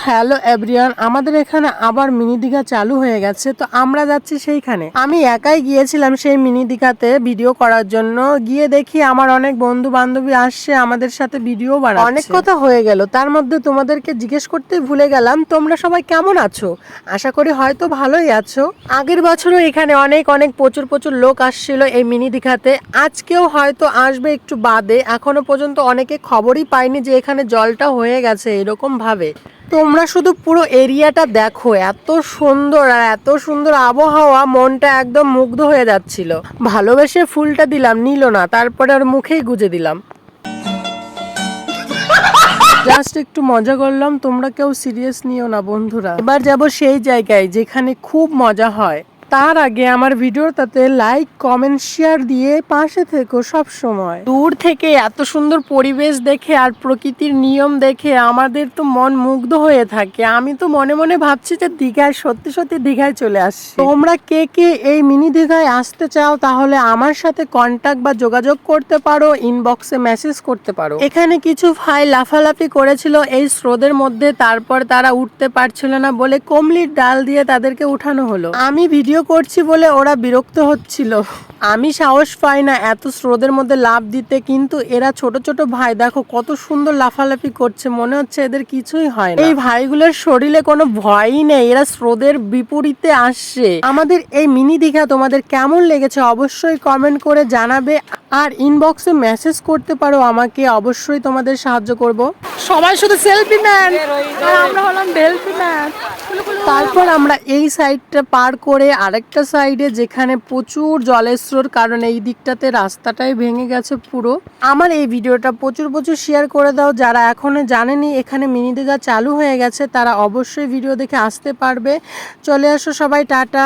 Hello everyone, আমাদের এখানে আবার মিনি দীঘা চালু হয়ে গেছে। তো আমরা যাচ্ছি সেইখানে। আমি একাই গিয়েছিলাম সেই মিনি দীঘাতে ভিডিও করার জন্য। গিয়ে দেখি আমার অনেক বন্ধু বান্ধবী আসছে আমাদের সাথে ভিডিও বানাচ্ছে। অনেক কথা হয়ে গেল, তার মধ্যে তোমাদেরকে জিজ্ঞেস করতে ভুলে গেলাম তোমরা সবাই কেমন আছো। আশা করি হয়তো ভালোই আছো। আগের বছরও এখানে অনেক প্রচুর লোক আসছিল এই মিনি দীঘাতে। আজকেও হয়তো আসবে একটু বাদে। এখনো পর্যন্ত অনেকে খবরই পায়নি যে এখানে জলটা হয়ে গেছে এরকম ভাবে। তোমরা শুধু পুরো এরিয়াটা দেখো, এত সুন্দর আর এত সুন্দর আবহাওয়া, মনটা একদম মুগ্ধ হয়ে যাচ্ছিল। ভালোবেসে ফুলটা দিলাম, নিল না, তারপরে ওর মুখেই গুজে দিলাম। জাস্ট একটু মজা করলাম, তোমরা কেউ সিরিয়াস নিও না বন্ধুরা। এবার যাব সেই জায়গায় যেখানে খুব মজা হয়। তার আগে আমার ভিডিওটাতে লাইক কমেন্ট শেয়ার দিয়ে পাশে থেকো সব সময়। দূর থেকে এত সুন্দর পরিবেশ দেখে আর প্রকৃতির নিয়ম দেখে আমাদের তো মন মুগ্ধ হয়ে থাকে। আমি তো মনে মনে ভাবছি যে দীঘায় সত্যি দীঘায় চলে আসছি। তোমরা কে কে এই মিনি দীঘায় আসতে চাও তাহলে আমার সাথে কন্টাক্ট বা যোগাযোগ করতে পারো, ইনবক্সে মেসেজ করতে পারো। এখানে কিছু ভাই লাফালাফি করেছিল এই স্রোতের মধ্যে, তারপর তারা উঠতে পারছিল না বলে কমলির ডাল দিয়ে তাদেরকে উঠানো হলো। আমি ভিডিও করছি বলে ওরা বিরক্ত হচ্ছিল। আমি সাহস পাই না এত স্রোতের মধ্যে লাফ দিতে, কিন্তু এরা ছোট ভাই দেখো কত সুন্দর লাফালাফি করছে, মনে হচ্ছে এদের কিছুই হয় না। এই ভাইগুলোর শরীরে কোনো ভয়ই নেই, এরা স্রোতের বিপরীতে আসছে। আমাদের এই মিনি দীঘা তোমাদের কেমন লেগেছে অবশ্যই কমেন্ট করে জানাবে, আর ইনবক্সে মেসেজ করতে পারো আমাকে, অবশ্যই তোমাদের সাহায্য করব। সবাই শুধু সেলফি নেন আর আমরা হলাম সেলফি ম্যান। তারপর আমরা এই সাইডটা পার করে আরেকটা সাইডে, যেখানে প্রচুর জলের স্রোত, কারণ এই দিকটাতে রাস্তাটাই ভেঙে গেছে পুরো। আমার এই ভিডিওটা প্রচুর শেয়ার করে দাও। যারা এখনো জানেনি এখানে মিনি দীঘা চালু হয়ে গেছে তারা অবশ্যই ভিডিও দেখে আসতে পারবে। চলে আসো সবাই, টাটা।